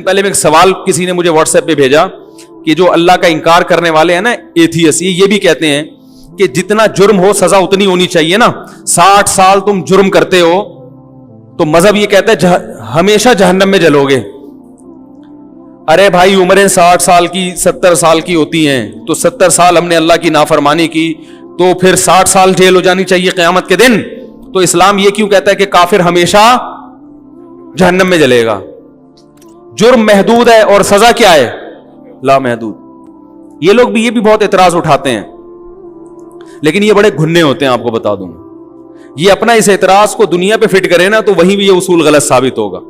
پہلے میں ایک سوال کسی نے مجھے واٹس ایپ پہ بھیجا کہ جو اللہ کا انکار کرنے والے ہیں نا ایتھیسٹ, یہ بھی کہتے ہیں کہ جتنا جرم ہو سزا اتنی ہونی چاہیے نا. 60 سال تم جرم کرتے ہو تو مذہب یہ کہتا ہے ہمیشہ جہنم میں جلو گے. ارے بھائی عمریں 60 سال کی 70 سال کی ہوتی ہیں, تو 70 سال ہم نے اللہ کی نافرمانی کی تو پھر 60 سال جیل ہو جانی چاہیے قیامت کے دن. تو اسلام یہ کیوں کہتا ہے کہ کافر ہمیشہ جہنم میں جلے گا؟ جرم محدود ہے اور سزا کیا ہے؟ لا محدود. یہ لوگ بھی یہ بھی بہت اعتراض اٹھاتے ہیں, لیکن یہ بڑے گھنے ہوتے ہیں, آپ کو بتا دوں. یہ اپنا اس اعتراض کو دنیا پہ فٹ کرے نا تو وہیں بھی یہ اصول غلط ثابت ہوگا.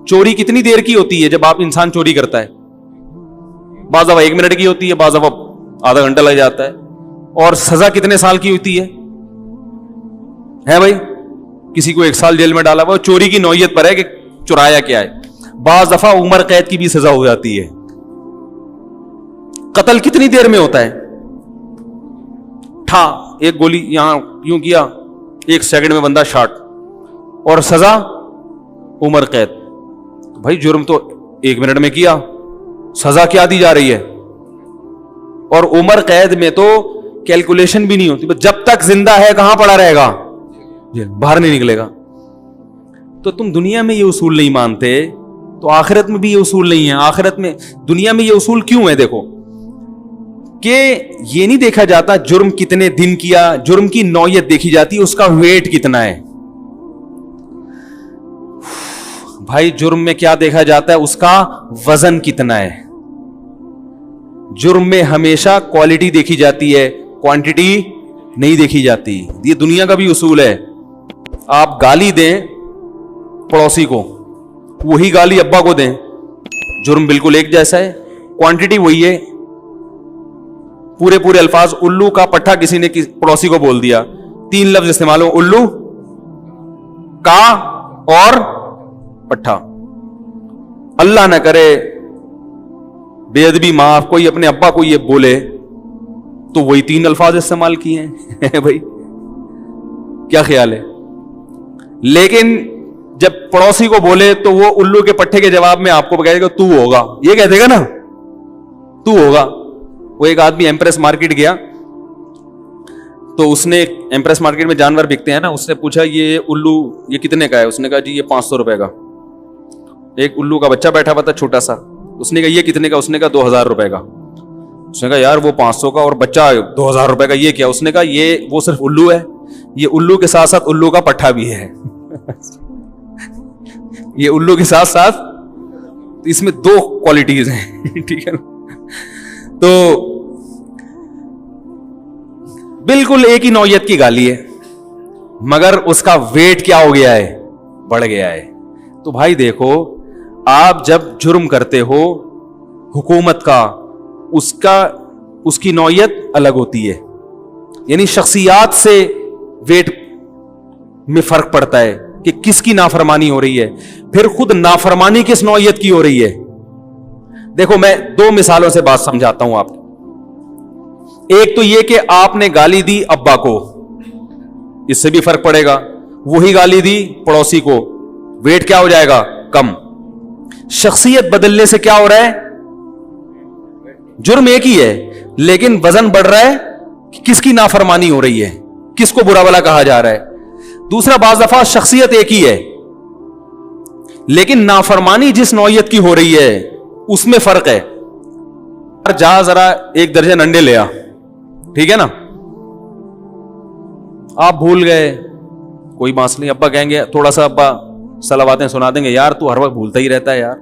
چوری کتنی دیر کی ہوتی ہے جب آپ انسان چوری کرتا ہے؟ بعض دفعہ 1 منٹ کی ہوتی ہے, بعض دفعہ آدھا گھنٹہ لگ جاتا ہے. اور سزا کتنے سال کی ہوتی ہے بھائی؟ کسی کو 1 سال جیل میں ڈالا ہوا, چوری کی نوعیت پر ہے کہ چرایا کیا ہے. بعض دفعہ عمر قید کی بھی سزا ہو جاتی ہے. قتل کتنی دیر میں ہوتا ہے؟ ایک گولی یہاں یوں کیا, 1 سیکنڈ میں بندہ شاٹ, اور سزا عمر قید. بھائی جرم تو 1 منٹ میں کیا, سزا کیا دی جا رہی ہے؟ اور عمر قید میں تو کیلکولیشن بھی نہیں ہوتی, جب تک زندہ ہے کہاں پڑا رہے گا؟ باہر نہیں نکلے گا. تو تم دنیا میں یہ اصول نہیں مانتے تو آخرت میں بھی یہ اصول نہیں ہے. آخرت میں دنیا میں یہ اصول کیوں ہے؟ دیکھو کہ یہ نہیں دیکھا جاتا جرم کتنے دن کیا, جرم کی نوعیت دیکھی جاتی, اس کا ویٹ کتنا ہے. بھائی جرم میں کیا دیکھا جاتا ہے؟ اس کا وزن کتنا ہے. جرم میں ہمیشہ کوالٹی دیکھی جاتی ہے, کوانٹٹی نہیں دیکھی جاتی. یہ دنیا کا بھی اصول ہے. آپ گالی دیں پڑوسی کو, وہی گالی ابا کو دیں, جرم بالکل ایک جیسا ہے, کوانٹٹی وہی ہے. پورے الفاظ, الو کا پٹھا کسی نے پڑوسی کو بول دیا, 3 لفظ استعمال ہو, الو کا اور پٹھا. اللہ نہ کرے بے ادبی معاف, کوئی اپنے ابا کو یہ بولے تو وہی 3 الفاظ استعمال کیے ہیں. بھائی کیا خیال ہے؟ لیکن جب پڑوسی کو بولے تو وہ الو کے پٹھے کے جواب میں آپ کو کہے گا تو ہوگا, یہ کہہ دے گا نا تو ہوگا. وہ ایک آدمی ایمپریس مارکیٹ گیا تو اس نے, ایمپریس مارکیٹ میں جانور بکتے ہیں نا, اس نے پوچھا یہ الو یہ کتنے کا ہے؟ اس نے کہا جی یہ 500 روپے کا. ایک الو کا بچہ بیٹھا ہوا تھا چھوٹا سا, اس نے کہا یہ کتنے کا؟ اس نے کہا 2000 روپے کا. اس نے کہا یار وہ 500 کا اور بچہ 2000 روپے کا, یہ کیا؟ اس نے کہا یہ وہ صرف الو ہے, یہ الو کے ساتھ ساتھ الو کا پٹھا بھی ہے. یہ الو کے ساتھ ساتھ اس میں 2 کوالٹیز ہیں. ٹھیک ہے نا؟ تو بالکل ایک ہی نوعیت کی گالی ہے, مگر اس کا ویٹ کیا ہو گیا ہے؟ بڑھ گیا ہے. تو بھائی دیکھو, آپ جب جرم کرتے ہو حکومت کا, اس کی نوعیت الگ ہوتی ہے. یعنی شخصیات سے ویٹ میں فرق پڑتا ہے کہ کس کی نافرمانی ہو رہی ہے. پھر خود نافرمانی کس نوعیت کی ہو رہی ہے. دیکھو میں 2 مثالوں سے بات سمجھاتا ہوں آپ کو. ایک تو یہ کہ آپ نے گالی دی ابا کو, اس سے بھی فرق پڑے گا. وہی گالی دی پڑوسی کو, ویٹ کیا ہو جائے گا؟ کم. شخصیت بدلنے سے کیا ہو رہا ہے؟ جرم ایک ہی ہے لیکن وزن بڑھ رہا ہے کہ کس کی نافرمانی ہو رہی ہے, کس کو برا بھلا کہا جا رہا ہے. دوسرا, بعض دفعہ شخصیت ایک ہی ہے لیکن نافرمانی جس نوعیت کی ہو رہی ہے اس میں فرق ہے. جا ذرا 1 درجن انڈے لے آ, ٹھیک ہے نا, آپ بھول گئے, کوئی بات نہیں, ابا کہیں گے تھوڑا سا, ابا صلواتیں سنا دیں گے, یار تو ہر وقت بھولتا ہی رہتا ہے یار,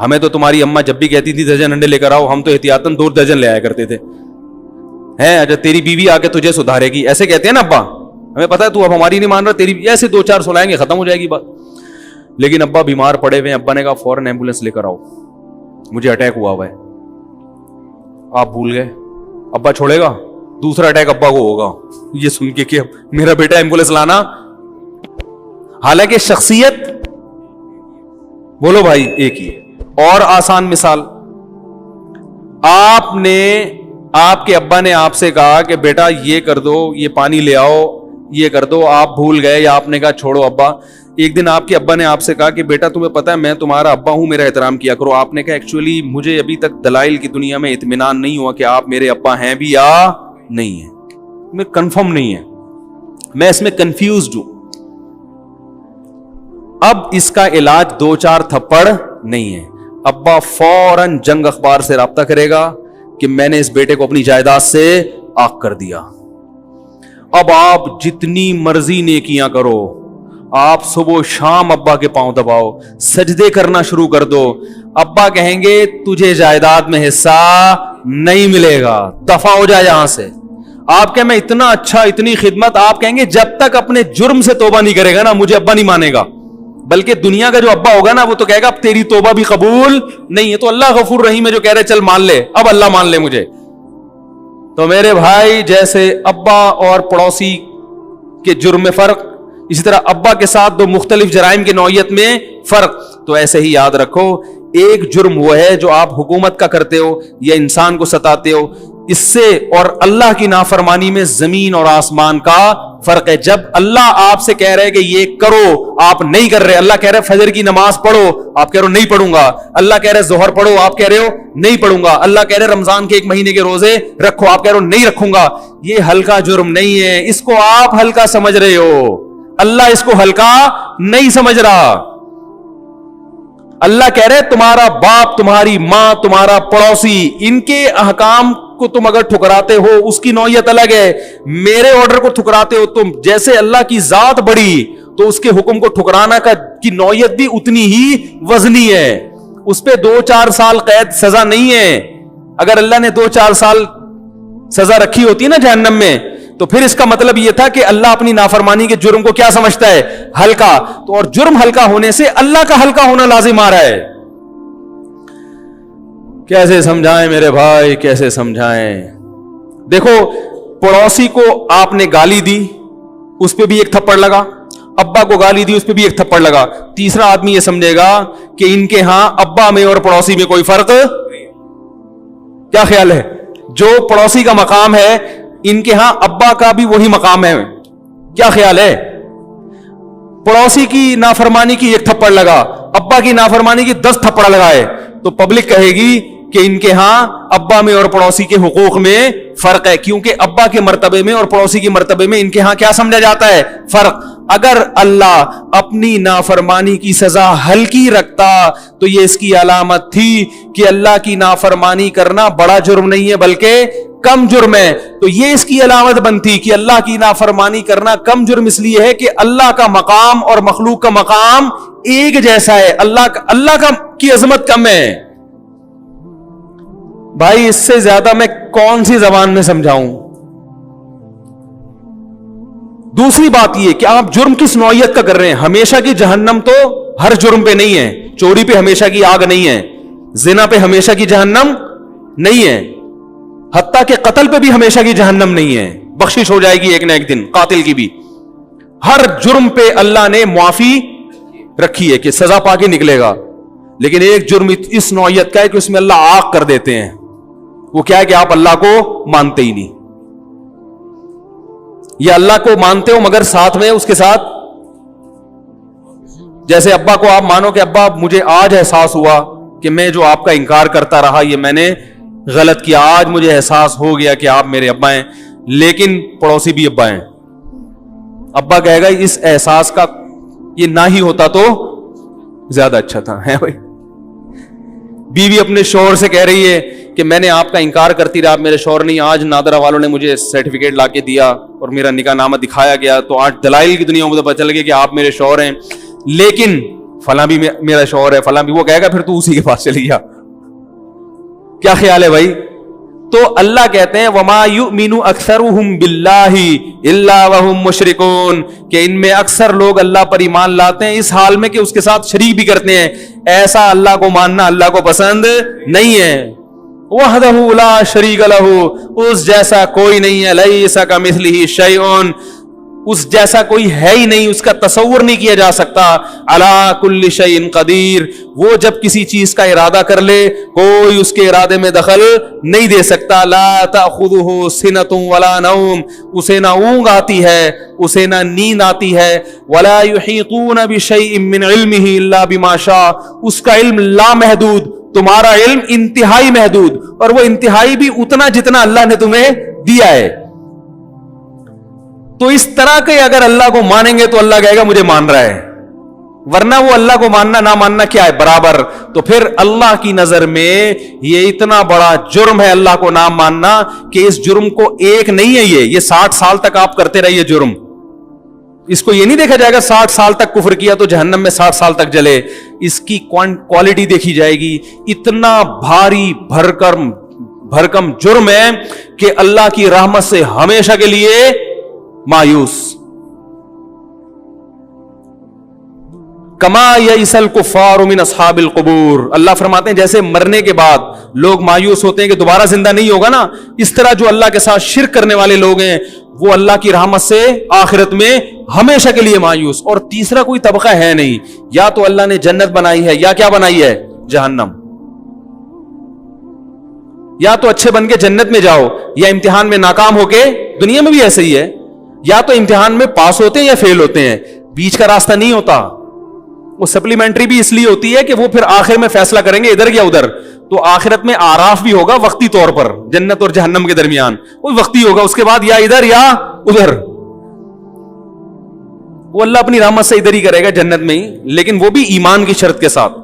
ہمیں تو تمہاری اماں جب بھی کہتی تھی درجن انڈے لے کر آؤ, ہم تو احتیاطاً 2 درجن لے آیا کرتے تھے. اچھا تیری بیوی آ کے تجھے سدھارے گی, ایسے کہتے ہیں نا ابا, ہمیں پتا ہے تو اب ہماری نہیں مان رہا, تیری ایسے 2-4 سلائیں گے, ختم ہو جائے گی بات. لیکن ابا بیمار پڑے ہوئے ہیں, ابا نے کہا فوراً ایمبولینس لے کر آؤ, مجھے اٹیک ہوا ہوا ہے. آپ بھول گئے, ابا چھوڑے گا؟ دوسرا اٹیک ابا کو ہوگا یہ سن کے کہ میرا بیٹا ایمبولینس لانا. حالانکہ شخصیت بولو بھائی ایک ہی. اور آسان مثال, آپ کے ابا نے آپ سے کہا کہ بیٹا یہ کر دو, یہ پانی لے آؤ, یہ کر دو, آپ بھول گئے یا آپ نے کہا چھوڑو ابا ایک دن آپ کے ابا نے آپ سے کہا کہ بیٹا تمہیں پتا ہے میں تمہارا ابا ہوں, میرا احترام کیا کرو. آپ نے کہا ایکچولی مجھے ابھی تک دلائل کی دنیا میں اطمینان نہیں ہوا کہ آپ میرے ابا ہیں بھی یا نہیں ہیں, میں کنفرم نہیں ہے, میں اس میں کنفیوزڈ ہوں. اب اس کا علاج 2-4 تھپڑ نہیں ہے. ابا فوراً جنگ اخبار سے رابطہ کرے گا کہ میں نے اس بیٹے کو اپنی جائیداد سے عاق کر دیا. اب آپ جتنی مرضی نیکیاں کرو, آپ صبح و شام ابا کے پاؤں دباؤ, سجدے کرنا شروع کر دو, ابا کہیں گے تجھے جائیداد میں حصہ نہیں ملے گا, دفع ہو جائے یہاں سے. آپ کہیں میں اتنا اچھا, اتنی خدمت, آپ کہیں گے جب تک اپنے جرم سے توبہ نہیں کرے گا نا مجھے ابا نہیں مانے گا. بلکہ دنیا کا جو ابا ہوگا نا وہ تو کہے گا اب تیری توبہ بھی قبول نہیں ہے. تو اللہ غفور رحیم ہے جو کہہ رہے چل مان لے, اب اللہ مان لے مجھے. تو میرے بھائی جیسے ابا اور پڑوسی کے جرم میں فرق, اسی طرح ابا کے ساتھ 2 مختلف جرائم کی نوعیت میں فرق. تو ایسے ہی یاد رکھو, ایک جرم وہ ہے جو آپ حکومت کا کرتے ہو یا انسان کو ستاتے ہو, اس سے اور اللہ کی نافرمانی میں زمین اور آسمان کا فرق ہے. جب اللہ آپ سے کہہ رہے کہ یہ کرو آپ نہیں کر رہے, اللہ کہہ رہے فجر کی نماز پڑھو آپ کہہ رہے ہو نہیں پڑھوں گا, اللہ کہہ رہے ظہر پڑھو آپ کہہ رہے ہو نہیں پڑھوں گا, اللہ کہہ رہے رمضان کے 1 مہینے کے روزے رکھو آپ کہہ رہے ہو نہیں رکھوں گا. یہ ہلکا جرم نہیں ہے, اس کو آپ ہلکا سمجھ رہے ہو, اللہ اس کو ہلکا نہیں سمجھ رہا. اللہ کہہ رہے تمہارا باپ, تمہاری ماں, تمہارا پڑوسی, ان کے احکام کو تم اگر ٹھکراتے ہو اس کی نوعیت الگ ہے, میرے آرڈر کو ٹھکراتے ہو تم, جیسے اللہ کی ذات بڑی تو اس کے حکم کو ٹھکرانا کی نوعیت بھی اتنی ہی وزنی ہے. اس پہ 2-4 سال قید سزا نہیں ہے. اگر اللہ نے 2-4 سال سزا رکھی ہوتی نا جہنم میں تو پھر اس کا مطلب یہ تھا کہ اللہ اپنی نافرمانی کے جرم کو کیا سمجھتا ہے, ہلکا. تو اور جرم ہلکا ہونے سے اللہ کا ہلکا ہونا لازم آ رہا ہے. کیسے سمجھائیں میرے بھائی, کیسے سمجھائیں. دیکھو پڑوسی کو آپ نے گالی دی, اس پہ بھی 1 تھپڑ لگا, ابا کو گالی دی اس پہ بھی 1 تھپڑ لگا. تیسرا آدمی یہ سمجھے گا کہ ان کے ہاں ابا میں اور پڑوسی میں کوئی فرق. کیا خیال ہے, جو پڑوسی کا مقام ہے ان کے ہاں ابا کا بھی وہی مقام ہے. کیا خیال ہے, پڑوسی کی نافرمانی کی 1 تھپڑ لگا, ابا کی نافرمانی کی 10 تھپڑ لگائے تو پبلک کہے گی کہ ان کے ہاں ابا میں اور پڑوسی کے حقوق میں فرق ہے, کیونکہ ابا کے مرتبے میں اور پڑوسی کے مرتبے میں ان کے ہاں کیا سمجھا جاتا ہے, فرق. اگر اللہ اپنی نافرمانی کی سزا ہلکی رکھتا تو یہ اس کی علامت تھی کہ اللہ کی نافرمانی کرنا بڑا جرم نہیں ہے بلکہ کم جرم ہے. تو یہ اس کی علامت بنتی کہ اللہ کی نافرمانی کرنا کم جرم اس لیے ہے کہ اللہ کا مقام اور مخلوق کا مقام ایک جیسا ہے, اللہ کی عظمت کم ہے. بھائی اس سے زیادہ میں کون سی زبان میں سمجھاؤں. دوسری بات یہ کہ آپ جرم کس نوعیت کا کر رہے ہیں. ہمیشہ کی جہنم تو ہر جرم پہ نہیں ہے, چوری پہ ہمیشہ کی آگ نہیں ہے, زنا پہ ہمیشہ کی جہنم نہیں ہے, حتیٰ کہ قتل پہ بھی ہمیشہ کی جہنم نہیں ہے, بخشش ہو جائے گی ایک نہ ایک دن قاتل کی بھی. ہر جرم پہ اللہ نے معافی رکھی ہے کہ سزا پا کے نکلے گا. لیکن ایک جرم اس نوعیت کا ہے کہ اس میں اللہ عاق کر دیتے ہیں. وہ کیا ہے کہ آپ اللہ کو مانتے ہی نہیں, یا اللہ کو مانتے ہو مگر ساتھ میں اس کے ساتھ جیسے ابا کو آپ مانو کہ ابا مجھے آج احساس ہوا کہ میں جو آپ کا انکار کرتا رہا یہ میں نے غلط کیا, آج مجھے احساس ہو گیا کہ آپ میرے ابا ہیں, لیکن پڑوسی بھی ابا ہیں. ابا کہے گا اس احساس کا یہ نہ ہی ہوتا تو زیادہ اچھا تھا, ہے بھائی. بیوی اپنے شوہر سے کہہ رہی ہے کہ میں نے آپ کا انکار کرتی رہا, آپ میرے شوہر نہیں, آج نادرہ والوں نے مجھے سرٹیفکیٹ لا کے دیا اور میرا نکاح نامہ دکھایا گیا تو آج دلائل کی دنیا میں پتہ چل گیا کہ آپ میرے شوہر ہیں, لیکن فلاں بھی میرا شوہر ہے, فلاں بھی. وہ کہے گا پھر تو اسی کے پاس چلی گیا. کیا خیال ہے بھائی. تو اللہ کہتے ہیں وما یؤمن اکثرهم باللہ الا وهم مشرکون, کہ ان میں اکثر لوگ اللہ پر ایمان لاتے ہیں اس حال میں کہ اس کے ساتھ شریک بھی کرتے ہیں. ایسا اللہ کو ماننا اللہ کو پسند نہیں ہے. وحدہ لا شریک لہ, اس جیسا کوئی نہیں ہے. لیس کمثلہ شیء, اس جیسا کوئی ہے ہی نہیں, اس کا تصور نہیں کیا جا سکتا. علی کل شیء قدیر, وہ جب کسی چیز کا ارادہ کر لے کوئی اس کے ارادے میں دخل نہیں دے سکتا. لا تأخذہ سنۃ ولا نوم, اسے نہ اونگ آتی ہے اسے نہ نیند آتی ہے. ولا یحیطون بشیء من علمہ الا بما شاء, اس کا علم لامحدود, تمہارا علم انتہائی محدود, اور وہ انتہائی بھی اتنا جتنا اللہ نے تمہیں دیا ہے. تو اس طرح کے اگر اللہ کو مانیں گے تو اللہ کہے گا مجھے مان رہا ہے, ورنہ وہ اللہ کو ماننا نہ ماننا کیا ہے, برابر. تو پھر اللہ کی نظر میں یہ اتنا بڑا جرم ہے اللہ کو نہ ماننا کہ اس جرم کو ایک نہیں ہے یہ 60 سال تک آپ کرتے رہیے جرم. اس کو یہ نہیں دیکھا جائے گا 60 سال تک کفر کیا تو جہنم میں 60 سال تک جلے. اس کی کوالٹی دیکھی جائے گی. اتنا بھاری بھرکم جرم ہے کہ اللہ کی رحمت سے ہمیشہ کے لیے مایوس. کما یئس الکفار من اصحاب القبور, اللہ فرماتے ہیں جیسے مرنے کے بعد لوگ مایوس ہوتے ہیں کہ دوبارہ زندہ نہیں ہوگا نا, اس طرح جو اللہ کے ساتھ شرک کرنے والے لوگ ہیں وہ اللہ کی رحمت سے آخرت میں ہمیشہ کے لیے مایوس. اور تیسرا کوئی طبقہ ہے نہیں, یا تو اللہ نے جنت بنائی ہے یا کیا بنائی ہے, جہنم. یا تو اچھے بن کے جنت میں جاؤ یا امتحان میں ناکام ہو کے, دنیا میں بھی ایسے ہی ہے, یا تو امتحان میں پاس ہوتے ہیں یا فیل ہوتے ہیں, بیچ کا راستہ نہیں ہوتا. وہ سپلیمنٹری بھی اس لیے ہوتی ہے کہ وہ پھر آخر میں فیصلہ کریں گے ادھر یا ادھر. تو آخرت میں آراف بھی ہوگا وقتی طور پر, جنت اور جہنم کے درمیان وہ وقتی ہوگا, اس کے بعد یا ادھر یا ادھر. وہ اللہ اپنی رحمت سے ادھر ہی کرے گا جنت میں ہی, لیکن وہ بھی ایمان کی شرط کے ساتھ.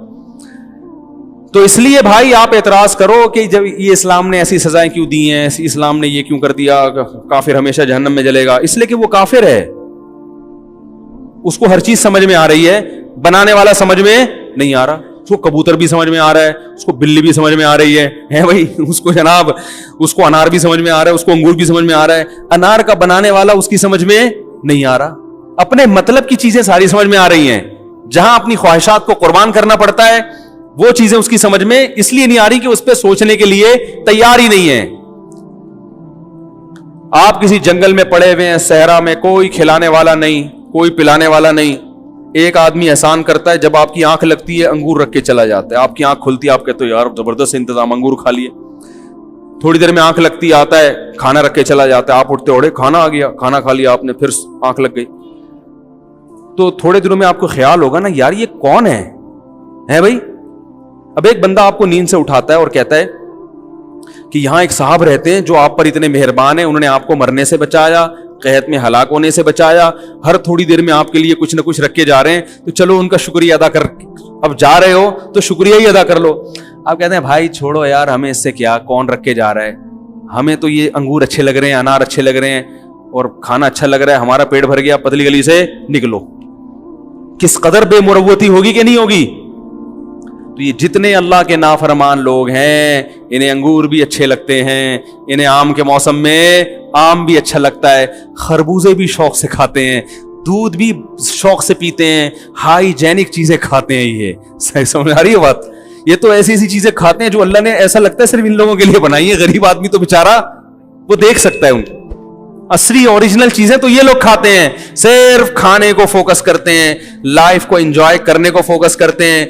تو اس لیے بھائی آپ اعتراض کرو کہ جب یہ اسلام نے ایسی سزائیں کیوں دی ہیں, اسلام نے یہ کیوں کر دیا, کافر ہمیشہ جہنم میں جلے گا. اس لیے کہ وہ کافر ہے, اس کو ہر چیز سمجھ میں آ رہی ہے, بنانے والا سمجھ میں نہیں آ رہا. اس کو کبوتر بھی سمجھ میں آ رہا ہے, اس کو بلی بھی سمجھ میں آ رہی ہے بھائی, اس کو جناب اس کو انار بھی سمجھ میں آ رہا ہے, اس کو انگور بھی سمجھ میں آ رہا ہے. انار کا بنانے والا اس کی سمجھ میں نہیں آ رہا. اپنے مطلب کی چیزیں ساری سمجھ میں آ رہی ہیں, جہاں اپنی خواہشات کو قربان کرنا پڑتا ہے وہ چیزیں اس کی سمجھ میں اس لیے نہیں آ رہی کہ اس پہ سوچنے کے لیے تیار ہی نہیں ہے. آپ کسی جنگل میں پڑے ہوئے ہیں, صحرا میں, کوئی کھلانے والا نہیں, کوئی پلانے والا نہیں. ایک آدمی احسان کرتا ہے, جب آپ کی آنکھ لگتی ہے انگور رکھ کے چلا جاتا ہے. آپ کی آنکھ کھلتی ہے, آپ کہتے ہو یار زبردست انتظام, انگور کھا لیے. تھوڑی دیر میں آنکھ لگتی آتا ہے, کھانا رکھ کے چلا جاتا ہے. آپ اٹھتے اڑے, کھانا آ گیا, کھانا کھا لیا آپ نے, پھر آنکھ لگ گئی. تو تھوڑے دنوں میں آپ کو خیال ہوگا نا یار یہ کون ہے بھائی. اب ایک بندہ آپ کو نیند سے اٹھاتا ہے اور کہتا ہے کہ یہاں ایک صاحب رہتے ہیں جو آپ پر اتنے مہربان ہیں, انہوں نے آپ کو مرنے سے بچایا, قحط میں ہلاک ہونے سے بچایا, ہر تھوڑی دیر میں آپ کے لیے کچھ نہ کچھ رکھ کے جا رہے ہیں, تو چلو ان کا شکریہ ادا کر. اب جا رہے ہو تو شکریہ ہی ادا کر لو. آپ کہتے ہیں بھائی چھوڑو یار, ہمیں اس سے کیا, کون رکھ کے جا رہا ہے, ہمیں تو یہ انگور اچھے لگ رہے ہیں, انار اچھے لگ رہے ہیں, اور کھانا اچھا لگ رہا ہے, ہمارا پیٹ بھر گیا, پتلی گلی سے نکلو. کس قدر بے مروتی ہوگی کہ نہیں ہوگی. تو یہ جتنے اللہ کے نافرمان لوگ ہیں, انہیں انگور بھی اچھے لگتے ہیں, انہیں آم کے موسم میں آم بھی اچھا لگتا ہے, خربوزے بھی شوق سے کھاتے ہیں, دودھ بھی شوق سے پیتے ہیں, ہائی جینک چیزیں کھاتے ہیں. یہ صحیح سمجھ آ رہی ہے بات. یہ تو ایسی ایسی چیزیں کھاتے ہیں جو اللہ نے ایسا لگتا ہے صرف ان لوگوں کے لیے بنائی ہے. غریب آدمی تو بےچارا وہ دیکھ سکتا ہے ان اصلی اوریجنل چیزیں تو یہ لوگ کھاتے ہیں, صرف کھانے کو فوکس کرتے ہیں, لائف کو انجوائے کرنے کو فوکس کرتے ہیں.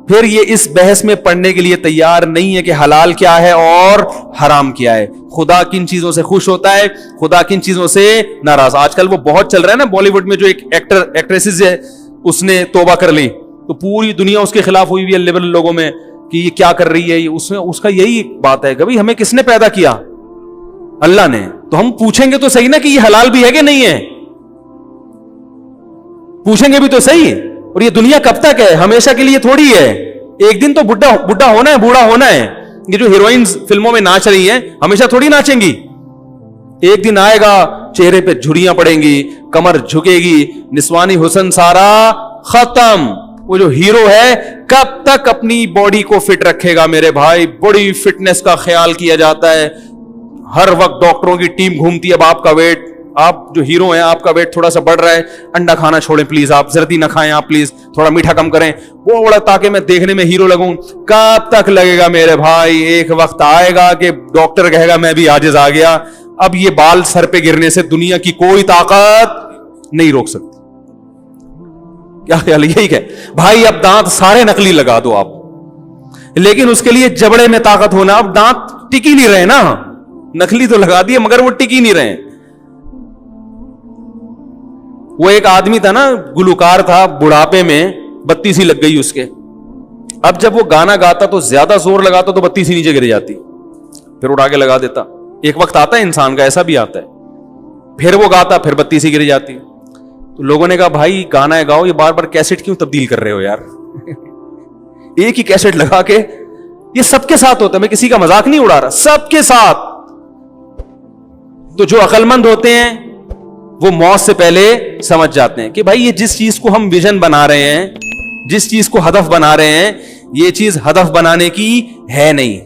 پھر یہ اس بحث میں پڑھنے کے لیے تیار نہیں ہے کہ حلال کیا ہے اور حرام کیا ہے, خدا کن چیزوں سے خوش ہوتا ہے, خدا کن چیزوں سے ناراض. آج کل وہ بہت چل رہا ہے نا بالی ووڈ میں, جو ایک ایکٹریسز ہے اس نے توبہ کر لی تو پوری دنیا اس کے خلاف ہوئی ہوئی ہے لبرل لوگوں میں کہ یہ کیا کر رہی ہے. اس کا یہی بات ہے کہ بھائی ہمیں کس نے پیدا کیا, اللہ نے. تو ہم پوچھیں گے تو صحیح نا کہ یہ حلال بھی ہے کہ نہیں ہے, پوچھیں گے بھی تو صحیح. اور یہ دنیا کب تک ہے, ہمیشہ کے لیے تھوڑی ہے. ایک دن تو بڈھا ہونا ہے, بوڑھا ہونا ہے. یہ جو ہیروئنز فلموں میں ناچ رہی ہیں ہمیشہ تھوڑی ناچیں گی. ایک دن آئے گا چہرے پہ جھریاں پڑیں گی, کمر جھکے گی, نسوانی حسن سارا ختم. وہ جو ہیرو ہے کب تک اپنی باڈی کو فٹ رکھے گا میرے بھائی. بڑی فٹنس کا خیال کیا جاتا ہے, ہر وقت ڈاکٹروں کی ٹیم گھومتی ہے. اب آپ کا ویٹ, آپ جو ہیرو ہیں آپ کا ویٹ تھوڑا سا بڑھ رہا ہے, انڈا کھانا چھوڑیں پلیز, آپ زردی نہ کھائیں, آپ پلیز تھوڑا میٹھا کم کریں, وہ بڑا تاکہ میں دیکھنے میں ہیرو لگوں. کب تک لگے گا میرے بھائی؟ ایک وقت آئے گا کہ ڈاکٹر کہے گا میں بھی عاجز آ گیا, اب یہ بال سر پہ گرنے سے دنیا کی کوئی طاقت نہیں روک سکتی. کیا خیال ہے؟ یہی کہ بھائی اب دانت سارے نقلی لگا دو آپ, لیکن اس کے لیے جبڑے میں طاقت ہونا. اب دانت ٹک ہی نہیں رہے نا, نقلی تو لگا دیے مگر وہ ٹک ہی نہیں رہے. وہ ایک آدمی تھا نا, گلوکار تھا, بڑھاپے میں بتی سی لگ گئی اس کے. اب جب وہ گانا گاتا تو زیادہ زور لگاتا تو بتی سی نیچے گر جاتی, پھر اٹھا کے لگا دیتا. ایک وقت آتا ہے انسان کا, ایسا بھی آتا ہے, پھر وہ گاتا پھر بتی سی گر جاتی. تو لوگوں نے کہا بھائی گانا گاؤ, یہ بار بار کیسٹ کیوں تبدیل کر رہے ہو یار, ایک ہی کیسٹ لگا کے. یہ سب کے ساتھ ہوتا ہے, میں کسی کا مذاق نہیں اڑا رہا, سب کے ساتھ. تو جو عقل مند ہوتے ہیں وہ موت سے پہلے سمجھ جاتے ہیں کہ بھائی یہ جس چیز کو ہم ویژن بنا رہے ہیں, جس چیز کو ہدف بنا رہے ہیں, یہ چیز ہدف بنانے کی ہے نہیں.